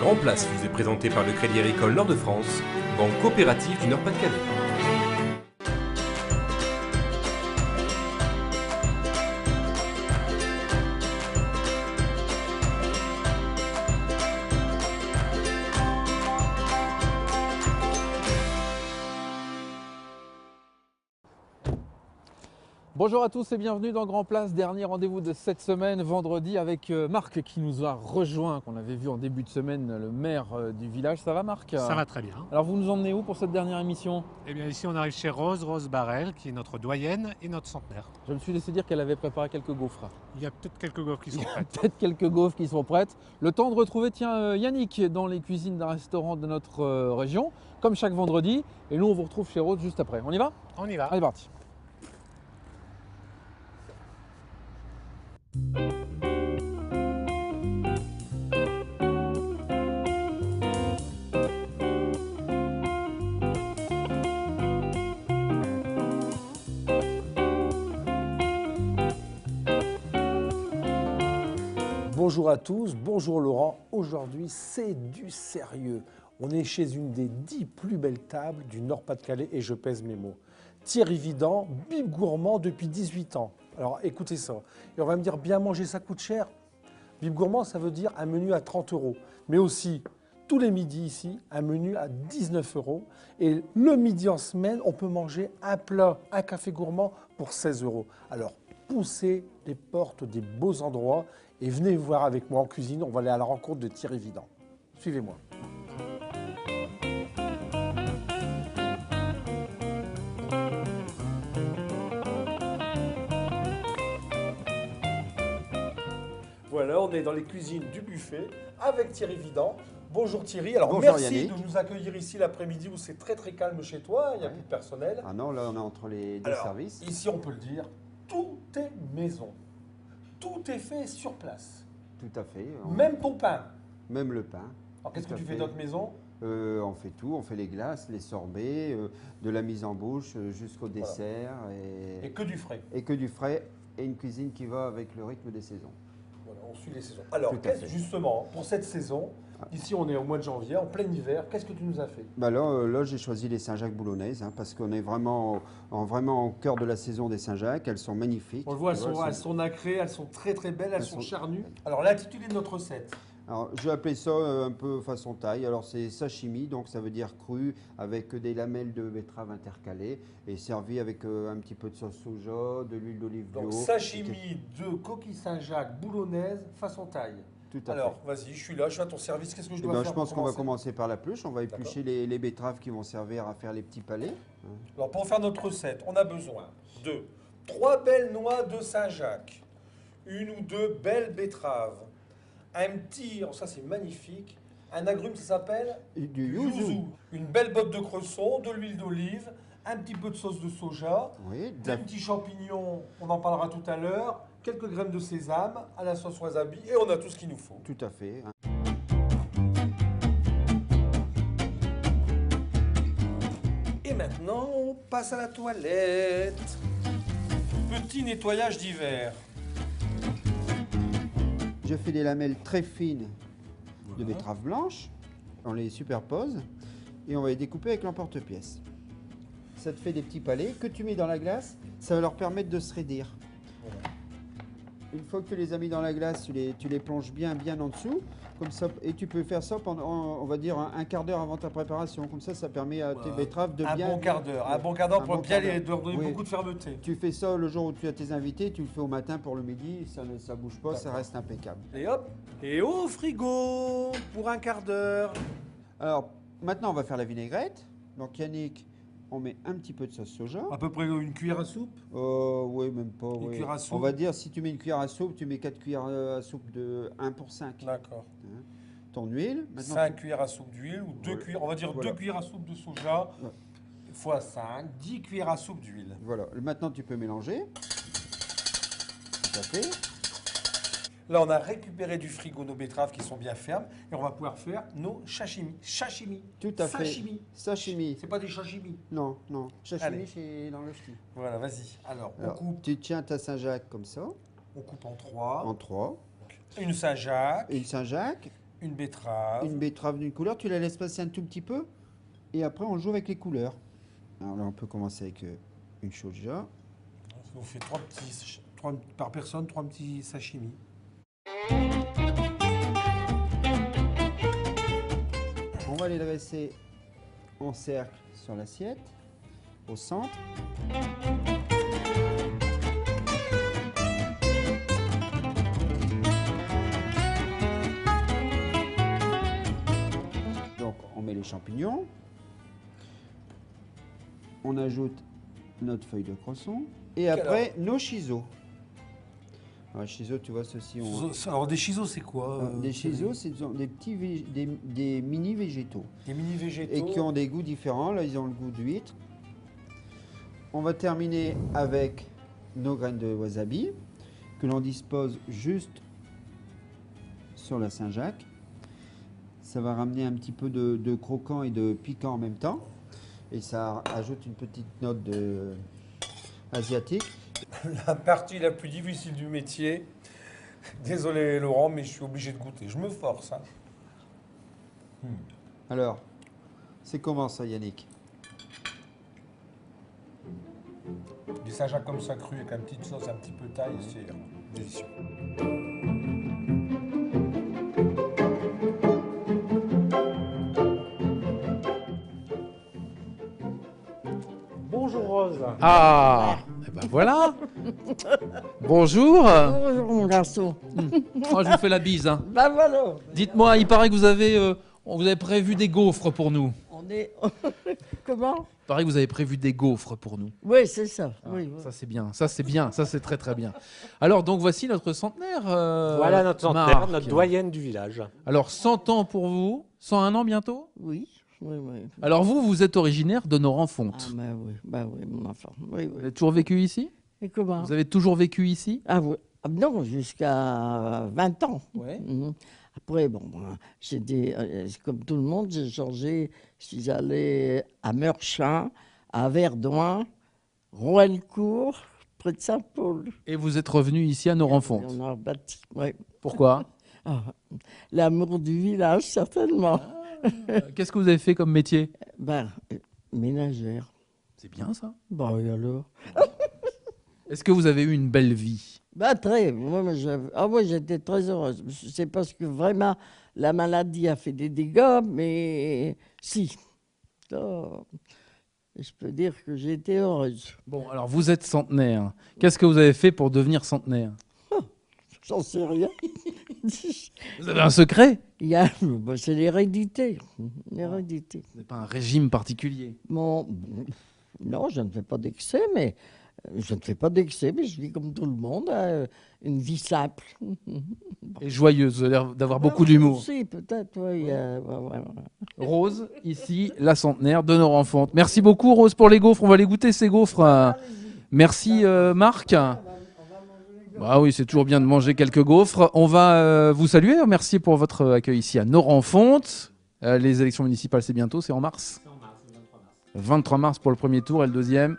Grand Place vous est présenté par le Crédit Agricole Nord-de-France, banque coopérative du Nord-Pas-de-Calais. Bonjour à tous et bienvenue dans Grand Place, dernier rendez-vous de cette semaine, vendredi, avec Marc qui nous a rejoint, qu'on avait vu en début de semaine, le maire du village. Ça va Marc? Ça va très bien. Alors vous nous emmenez où pour cette dernière émission? Eh bien ici on arrive chez Rose Barrel, qui est notre doyenne et notre centenaire. Je me suis laissé dire qu'elle avait préparé quelques gaufres. Il y a peut-être quelques gaufres qui sont Il y a prêtes. peut-être quelques gaufres qui sont prêtes. Le temps de retrouver Yannick dans les cuisines d'un restaurant de notre région, comme chaque vendredi. Et nous on vous retrouve chez Rose juste après. On y va? On y va. Allez, parti. Bonjour à tous, bonjour Laurent. Aujourd'hui, c'est du sérieux. On est chez une des 10 plus belles tables du Nord-Pas-de-Calais et je pèse mes mots. Thierry Vidant, bib gourmand depuis 18 ans. Alors écoutez ça. Et on va me dire, bien manger, ça coûte cher. Bib gourmand, ça veut dire un menu à 30 €. Mais aussi, tous les midis ici, un menu à 19 €. Et le midi en semaine, on peut manger un plat, un café gourmand pour 16 €. Alors, poussez les portes des beaux endroits et venez voir avec moi en cuisine. On va aller à la rencontre de Thierry Vidant. Suivez-moi. Voilà, on est dans les cuisines du buffet avec Thierry Vidant. Bonjour Thierry. Alors Bonjour merci Yannick. de nous accueillir ici l'après-midi où c'est très très calme chez toi, il n'y a Ouais. plus de personnel. Ah non, là on est entre les deux Alors, services. ici on peut le dire, tout est maison. Tout est fait sur place. Tout à fait. Même ton pain. Même le pain. Alors qu'est-ce Tout que à tu fais fait. dans notre maison? On fait tout, on fait les glaces, les sorbets, de la mise en bouche jusqu'au dessert Et que du frais. et que du frais et une cuisine qui va avec le rythme des saisons. Voilà, on suit les saisons. Alors, Tout à fait. justement, pour cette saison, ici on est au mois de janvier, en plein hiver, qu'est-ce que tu nous as fait? Bah là, j'ai choisi les Saint-Jacques boulonnaises parce qu'on est vraiment au cœur de la saison des Saint-Jacques. Elles sont magnifiques. On le voit, Tu vois, elles sont nacrées, elles sont très très belles, elles sont sont- charnues. Alors l'intitulé de notre recette. Alors, je vais appeler ça un peu façon thaï. Alors, c'est sashimi, donc ça veut dire cru, avec des lamelles de betterave intercalées et servi avec un petit peu de sauce soja, de l'huile d'olive bio. Donc sashimi de coquille Saint-Jacques boulonnaise façon taille. Tout à Alors vas-y, je suis là, je suis à ton service, qu'est-ce que je fait. Eh dois ben, faire je pense pour qu'on va commencer? commencer par la pluche. On va éplucher les betteraves qui vont servir à faire les petits palais. Alors pour faire notre recette, on a besoin de 3 belles noix de Saint-Jacques, une ou deux belles betteraves, un petit, oh, ça c'est magnifique, un agrume, ça s'appelle Et du yuzu. une belle botte de cresson, de l'huile d'olive, un petit peu de sauce de soja, Oui, des petits champignons, on en parlera tout à l'heure, quelques graines de sésame à la sauce wasabi et on a tout ce qu'il nous faut. tout à fait. Et maintenant, on passe à la toilette. Petit nettoyage d'hiver. Je fais des lamelles très fines de betterave blanche. On les superpose et on va les découper avec l'emporte-pièce. Ça te fait des petits palais que tu mets dans la glace. Ça va leur permettre de se raidir. Une fois que tu les as mis dans la glace, tu les plonges bien en dessous, comme ça, et tu peux faire ça pendant, on va dire, un quart d'heure avant ta préparation. Comme ça permet à tes betteraves de Un bien... bon quart d'heure, un bon quart d'heure pour bien leur donner beaucoup de fermeté. Tu fais ça le jour où tu as tes invités, tu le fais au matin pour le midi, ça bouge pas, ça reste impeccable. Et hop, et au frigo pour un quart d'heure. Alors, maintenant, on va faire la vinaigrette. Donc, Yannick, on met un petit peu de sauce soja. À peu près une cuillère à soupe. Oui, même pas. Une ouais. cuillère à soupe. On va dire, si tu mets une cuillère à soupe, tu mets 4 cuillères à soupe de 1 pour 5. D'accord. Ton huile. Maintenant, 5 cuillères à soupe d'huile ou 2 Ouais. cuillères, on va dire Voilà. 2 cuillères à soupe de soja Ouais. fois 5, 10 cuillères à soupe d'huile. Voilà. Maintenant, tu peux mélanger. Tout à fait. Là, on a récupéré du frigo nos betteraves qui sont bien fermes et on va pouvoir faire nos sashimi. Sashimi. Tout à fait. Sashimi. Sashimi. C'est pas des sashimi. Non. Allez. Sashimi, c'est dans le ch'ti. Voilà, vas-y. Alors, Alors, tu tiens ta Saint-Jacques comme ça, on coupe en 3. en 3. Une Saint-Jacques. Une Saint-Jacques. Une betterave. Une betterave d'une couleur, tu la laisses passer un tout petit peu et après on joue avec les couleurs. Alors là, on peut commencer avec une shoja. On fait par personne, 3 petits sashimi. On va les dresser en cercle sur l'assiette, au centre. Donc on met les champignons. On ajoute notre feuille de cresson. Et après, nos chisos. Alors, chisos, tu vois, ceux-ci ont... Alors des chisos, c'est quoi Des chisos, c'est des petits des mini végétaux. Des mini végétaux. Et qui ont des goûts différents. Là, ils ont le goût d'huître. On va terminer avec nos graines de wasabi que l'on dispose juste sur la Saint-Jacques. Ça va ramener un petit peu de croquant et de piquant en même temps. Et ça ajoute une petite note asiatique. La partie la plus difficile du métier. Désolé Laurent, mais je suis obligé de goûter. Je me force. Hein. Alors, c'est comment ça, Yannick? Du Saint-Jacques comme ça cru avec une petite sauce un petit peu taille, c'est délicieux. Bonjour Rose. Ah, eh ben voilà. Bonjour. Bonjour mon garçon. Moi, je vous fais la bise. Hein. Bah voilà. Dites-moi, il paraît que vous avez prévu des gaufres pour nous. On est. Comment? Il paraît que vous avez prévu des gaufres pour nous. Oui, c'est ça. Ah, Oui, oui. ça c'est bien, ça c'est très très bien. Alors donc voici notre centenaire. Voilà notre centenaire, Marc. notre doyenne du village. Alors 100 ans pour vous, 101 ans bientôt. Oui, oui, oui. Alors vous êtes originaire de Ah, Noran-Fonte. bah oui, mon enfant. Oui, Vous oui. avez toujours vécu ici? Et comment? Vous avez toujours vécu ici? Ah oui. Ah, non, jusqu'à 20 ans. Ouais. Mhm. Après, bon, moi, comme tout le monde, j'ai changé. Je suis allé à Meurchin, à Verdun, Roancourt, près de Saint-Paul. Et vous êtes revenu ici à Noran-Fonte. On a bâti, oui. Pourquoi? Ah, l'amour du village, certainement. Qu'est-ce que vous avez fait comme métier? Ben, ménagère. C'est bien ça. Bon, et alors? Est-ce que vous avez eu une belle vie? Ben, très. Moi, j'étais très heureuse. C'est parce que vraiment, la maladie a fait des dégâts, mais si. Oh, je peux dire que j'ai été heureuse. Bon, alors vous êtes centenaire. Qu'est-ce que vous avez fait pour devenir centenaire? J'en sais rien. Vous avez un secret? C'est l'hérédité. L'hérédité. Vous n'avez pas un régime particulier? Non, je ne fais pas d'excès, mais je vis comme tout le monde, une vie simple. Et joyeuse, vous avez l'air d'avoir beaucoup d'humour. Si, peut-être, oui. Rose, ici, la centenaire de Noran-Fonte. Merci beaucoup Rose pour les gaufres, on va les goûter ces gaufres. Merci Marc. Ah oui, c'est toujours bien de manger quelques gaufres. On va vous saluer, merci pour votre accueil ici à Noran-Fonte. Les élections municipales, c'est bientôt, c'est en mars. 23 mars pour le premier tour et le deuxième.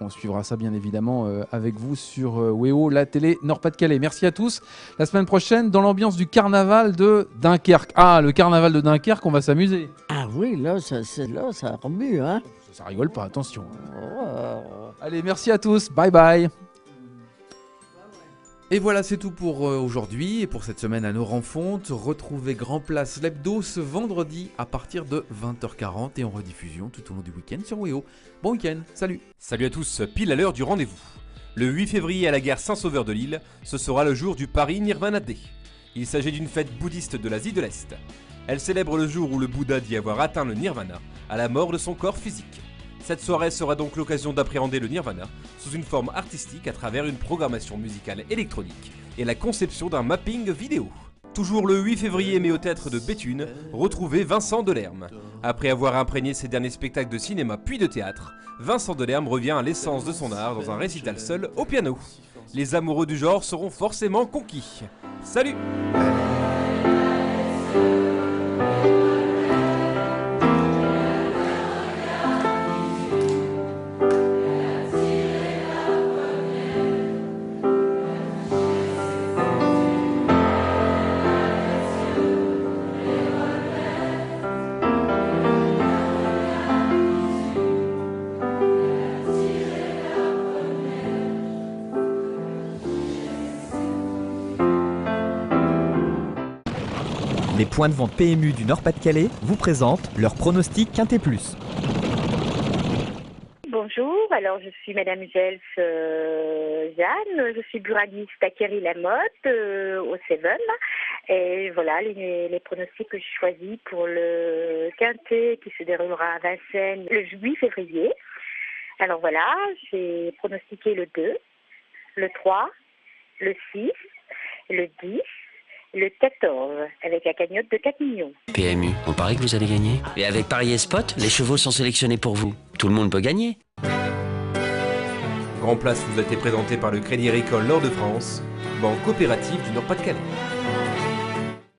On suivra ça bien évidemment avec vous sur WEO, la télé Nord-Pas-de-Calais. Merci à tous. La semaine prochaine, dans l'ambiance du carnaval de Dunkerque. Ah, le carnaval de Dunkerque, on va s'amuser. Ah oui, là, ça remue, hein. Ça rigole pas, attention. Oh. Allez, merci à tous. Bye bye. Et voilà, c'est tout pour aujourd'hui et pour cette semaine à Noran-Fonte. Retrouvez Grand Place l'hebdo ce vendredi à partir de 20h40 et en rediffusion tout au long du week-end sur WEO. Bon week-end, salut. Salut à tous, pile à l'heure du rendez-vous. Le 8 février à la gare Saint-Sauveur de Lille, ce sera le jour du Paris Nirvana Day. Il s'agit d'une fête bouddhiste de l'Asie de l'Est. Elle célèbre le jour où le Bouddha dit avoir atteint le Nirvana à la mort de son corps physique. Cette soirée sera donc l'occasion d'appréhender le Nirvana sous une forme artistique à travers une programmation musicale électronique et la conception d'un mapping vidéo. Toujours le 8 février, mais au théâtre de Béthune, retrouvez Vincent Delerme. Après avoir imprégné ses derniers spectacles de cinéma puis de théâtre, Vincent Delerme revient à l'essence de son art dans un récital seul au piano. Les amoureux du genre seront forcément conquis. Salut! Les points de vente PMU du Nord-Pas-de-Calais vous présentent leur pronostic Quintet Plus. Bonjour, alors je suis Madame Gels Jeanne, je suis buraliste à Quéry-la-Motte au Seven. Et voilà les pronostics que je choisis pour le Quintet qui se déroulera à Vincennes le 8 février. Alors voilà, j'ai pronostiqué le 2, le 3, le 6, le 10, le 14, avec la cagnotte de 4 millions. PMU, on parie que vous allez gagner. Et avec Paris et Spot, les chevaux sont sélectionnés pour vous. Tout le monde peut gagner. Grand Place vous a été présenté par le Crédit Agricole Nord de France, banque coopérative du Nord-Pas-de-Calais.